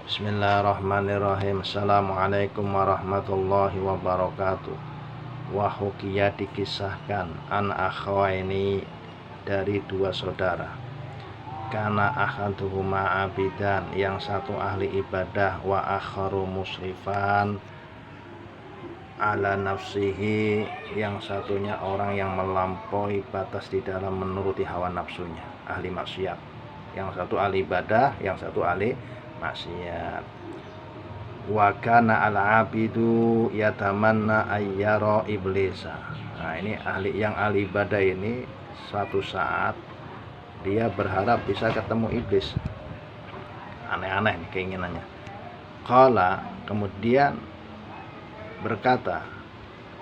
Bismillahirrahmanirrahim. Assalamualaikum warahmatullahi wabarakatuh. Wahukiya dikisahkan an akhwaini dari dua saudara. Kana ahaduhuma abidan, yang satu ahli ibadah, wa akharu musrifan ala nafsihi, yang satunya orang yang melampaui batas di dalam menuruti hawa nafsunya, ahli maksiat. Yang satu ahli ibadah, yang satu ahli maksiat. Wa kana al-abidu yatamanna ayyara iblisa. Nah, ini yang ahli ibadah ini suatu saat dia berharap bisa ketemu iblis. Aneh-aneh nih keinginannya. Qala, kemudian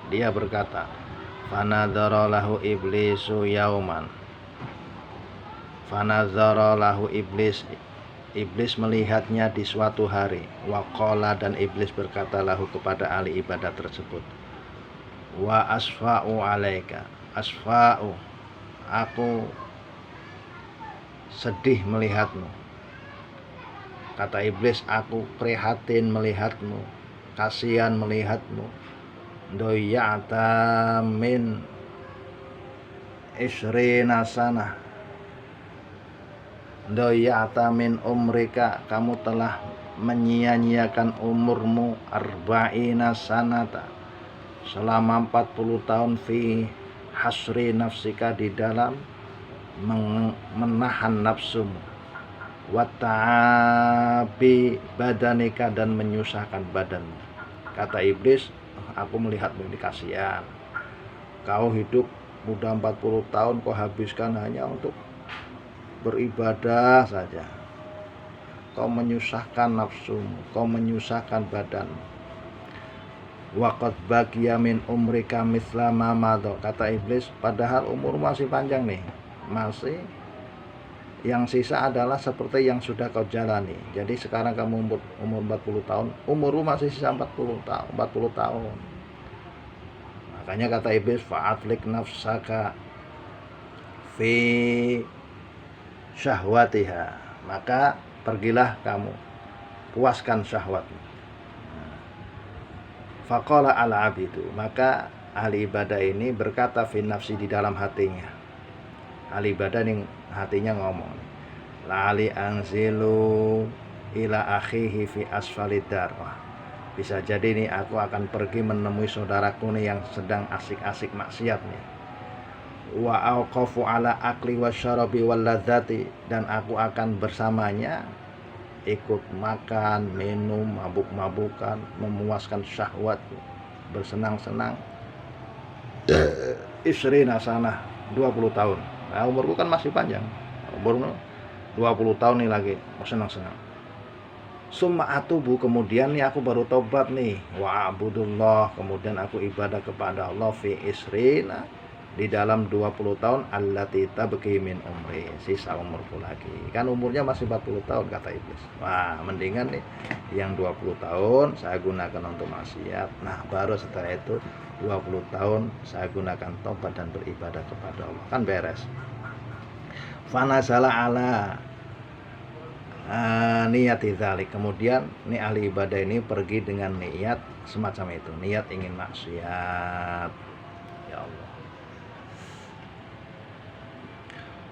dia berkata, fanadzara lahu iblisu yauman. Fanadzara lahu Iblis melihatnya di suatu hari. Waqala, dan iblis berkata lahu kepada ahli ibadah tersebut, wa asfa'u alaika. Asfa'u, aku sedih melihatmu. Kata iblis, aku prihatin melihatmu, kasihan melihatmu. Doya'ta min isrina sanah. Doya'ta min umrika, kamu telah menyia-nyiakan umurmu arba'ina sanata, selama 40 tahun, fi hasri nafsika, di dalam menahan nafsumu, wa ta'abi badanika, dan menyusahkan badanmu. Kata iblis, aku melihatmu ini kasihan, kau hidup udah 40 tahun kau habiskan hanya untuk beribadah saja. Kau menyusahkan nafsumu, kau menyusahkan badanmu. Waqad baqiya min umrika mithla ma madha. Kata iblis, padahal umur masih panjang nih, masih yang sisa adalah seperti yang sudah kau jalani. Jadi sekarang kamu umur 40 tahun, umurmu masih sisa 40 tahun. Makanya kata iblis, fa'atlik nafsaka fi syahwatiha, maka pergilah kamu, puaskan syahwatmu. Faqala al-abidu, maka ahli ibadah ini berkata fi nafsi, di dalam hatinya. Ahli ibadah ini hatinya ngomong, la'ali anzilu ila akhihi fi asfalid dar. Bisa jadi nih aku akan pergi menemui saudaraku nih yang sedang asik-asik maksiat nih. Wa auqafu ala akli wasyarabi wal ladzati, dan aku akan bersamanya ikut makan, minum, mabuk-mabukan, memuaskan syahwat, bersenang-senang. Isrina sanah, 20 tahun. Nah, umurku kan masih panjang, umur 20 tahun nih lagi bersenang-senang. Summa atubu, kemudian nih aku baru tobat nih. Wa abudullah, kemudian aku ibadah kepada Allah, fi isrina, di dalam 20 tahun, allati tabqi min umri, sisa umurku lagi. Kan umurnya masih 40 tahun kata iblis. Wah, mendingan nih yang 20 tahun saya gunakan untuk maksiat. Nah, baru setelah itu 20 tahun saya gunakan tobat dan beribadah kepada Allah. Kan beres. Fanazala ala niyati dzalik. Kemudian nih ahli ibadah ini pergi dengan niat semacam itu, niat ingin maksiat. Ya Allah.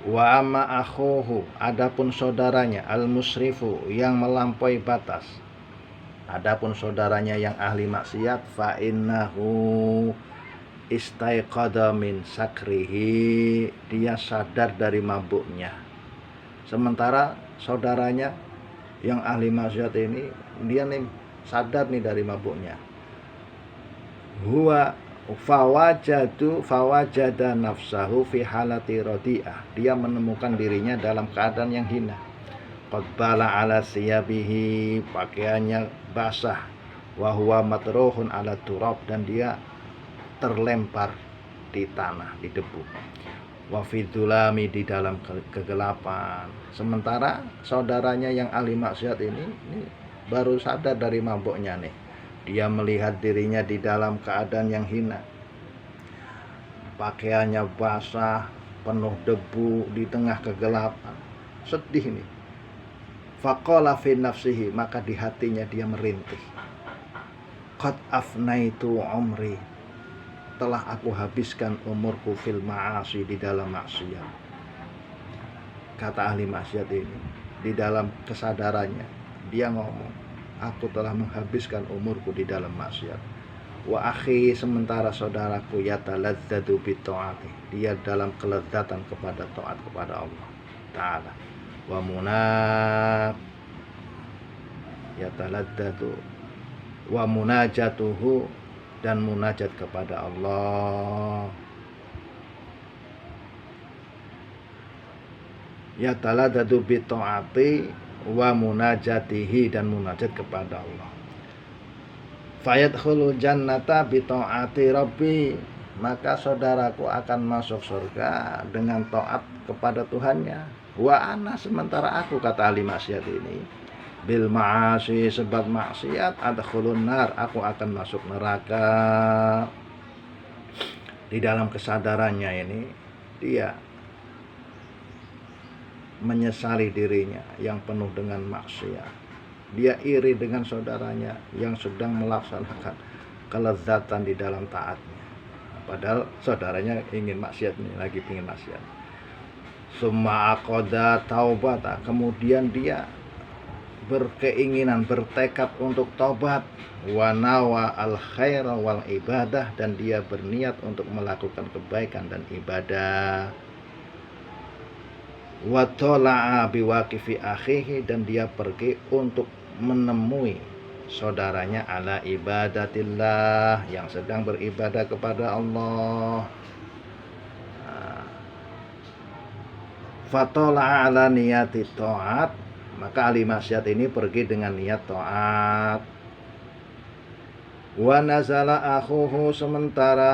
Wa amma akhuhu, adapun saudaranya, al musrifu, yang melampaui batas. Adapun saudaranya yang ahli maksiat, fa innahu istaiqadha min sakrihi, dia sadar dari mabuknya. Sementara saudaranya yang ahli maksiat ini, dia nih sadar nih dari mabuknya. Huwa fawajada nafsahu fi halati radi'ah, dia menemukan dirinya dalam keadaan yang hina. Qad bala ala siyabihi, pakaiannya basah. Wa huwa matruhun ala turab, dan dia terlempar di tanah, di debu. Wa fi dzulami, di dalam kegelapan. Sementara saudaranya yang ahli maksiat ini baru sadar dari mabuknya nih. Dia melihat dirinya di dalam keadaan yang hina, pakaiannya basah, penuh debu, di tengah kegelapan. Sedih nih. Faqala fi nafsihi, maka di hatinya dia merintih. Qad afnaitu umri, telah aku habiskan umurku fil ma'asi, di dalam maksiat. Kata ahli maksiat ini, di dalam kesadarannya dia ngomong, aku telah menghabiskan umurku di dalam maksiat. Wa akhi, sementara saudaraku yataladzadu bi ta'ati, dia dalam kelezatan kepada taat kepada Allah Ta'ala. Wa munab yataladzadu wa munajatuhu, dan munajat kepada Allah. Yataladzadu bi ta'ati wa munajatihi, dan munajat kepada Allah. Fayadkhulul jannata bi ta'ati rabbi, maka saudaraku akan masuk surga dengan taat kepada Tuhannya. Wa ana, sementara aku, kata ahli maksiat ini, bil ma'asi, sebab maksiat, adkhulun nar, aku akan masuk neraka. Di dalam kesadarannya ini dia menyesali dirinya yang penuh dengan maksiat. Dia iri dengan saudaranya yang sedang melaksanakan kelezatan di dalam taatnya, padahal saudaranya ingin maksiat nih, lagi ingin maksiat. Summa aqada taubata, kemudian dia berkeinginan, bertekad untuk taubat. Wa nawa al khaira wal ibadah, dan dia berniat untuk melakukan kebaikan dan ibadah. Wa tala'a biwaqifi akhihi, dan dia pergi untuk menemui saudaranya ala ibadatillah, yang sedang beribadah kepada Allah. Fatola'a ala niyati ta'at, maka ahli maksiat ini pergi dengan niat ta'at. Wa nazala akhuhu, sementara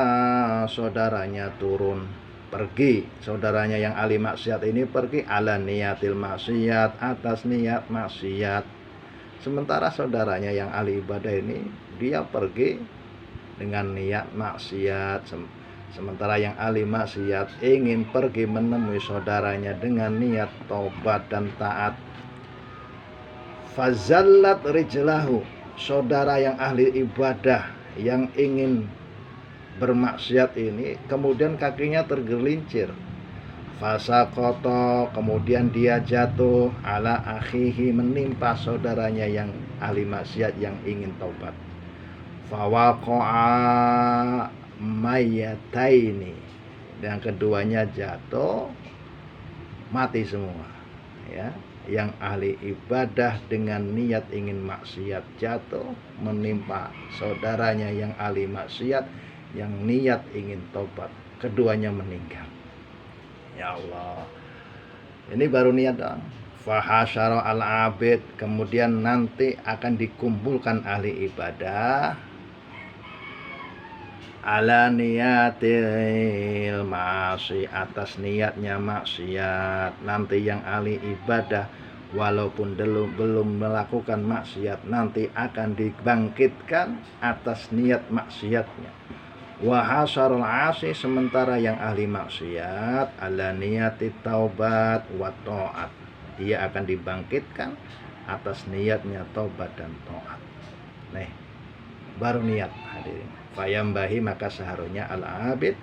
saudaranya turun, pergi, saudaranya yang ahli maksiat ini pergi ala niyatil maksiat, atas niat maksiat. Sementara saudaranya yang ahli ibadah ini dia pergi dengan niat maksiat. Sementara yang ahli maksiat ingin pergi menemui saudaranya dengan niat taubat dan taat. Fazallat rijlahu, saudara yang ahli ibadah yang ingin bermaksiat ini kemudian kakinya tergelincir. Fasaqata, kemudian dia jatuh ala akhihi, menimpa saudaranya yang ahli maksiat yang ingin taubat. Fawaqa'a mayataini, dan keduanya jatuh mati semua, ya. Yang ahli ibadah dengan niat ingin maksiat jatuh menimpa saudaranya yang ahli maksiat yang niat ingin taubat, keduanya meninggal. Ya Allah, ini baru niat doang. Fahasyara al-abid, kemudian nanti akan dikumpulkan ahli ibadah ala niyatil ma'asi, atas niatnya maksiat. Nanti yang ahli ibadah walaupun belum melakukan maksiat, nanti akan dibangkitkan atas niat maksiatnya. Wa hasarul asi, sementara yang ahli maksiat ala niyati taubat wa ta'at, dia akan dibangkitkan atas niatnya taubat dan taat. Nih, baru niat, hadirin. Fayambahi, maka seharusnya al-abid,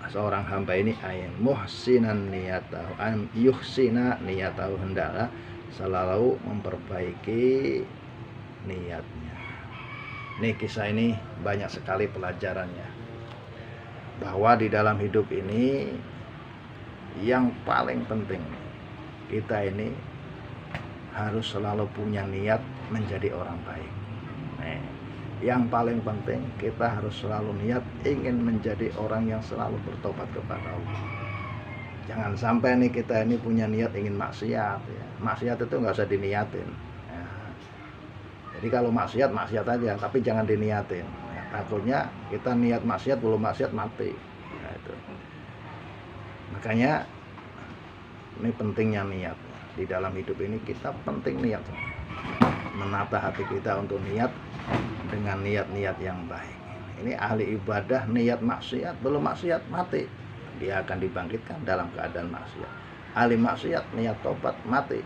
seorang hamba ini, ayin muhsinan niyatahu, an yuhsina niyatahu, hendaklah selalu memperbaiki niatnya. Nih, kisah ini banyak sekali pelajarannya, bahwa di dalam hidup ini yang paling penting, kita ini harus selalu punya niat menjadi orang baik. Nih, yang paling penting, kita harus selalu niat ingin menjadi orang yang selalu bertobat kepada Allah. Jangan sampai nih kita ini punya niat ingin maksiat, ya. Maksiat itu nggak usah diniatin, ya. Jadi kalau maksiat, maksiat aja, tapi jangan diniatin. Takutnya kita niat maksiat, belum maksiat mati. Nah, itu. Makanya ini pentingnya niat. Di dalam hidup ini kita penting niat, menata hati kita untuk niat dengan niat-niat yang baik. Ini ahli ibadah niat maksiat, belum maksiat mati, dia akan dibangkitkan dalam keadaan maksiat. Ahli maksiat niat tobat mati,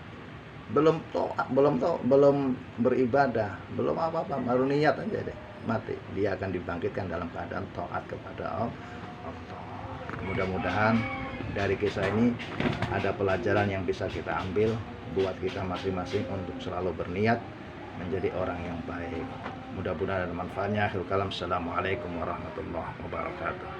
belum beribadah, belum apa-apa, baru niat aja deh mati, dia akan dibangkitkan dalam keadaan taat kepada Allah. Mudah-mudahan dari kisah ini ada pelajaran yang bisa kita ambil buat kita masing-masing untuk selalu berniat menjadi orang yang baik. Mudah-mudahan ada manfaatnya. Akhirul kalam. Assalamualaikum warahmatullahi wabarakatuh.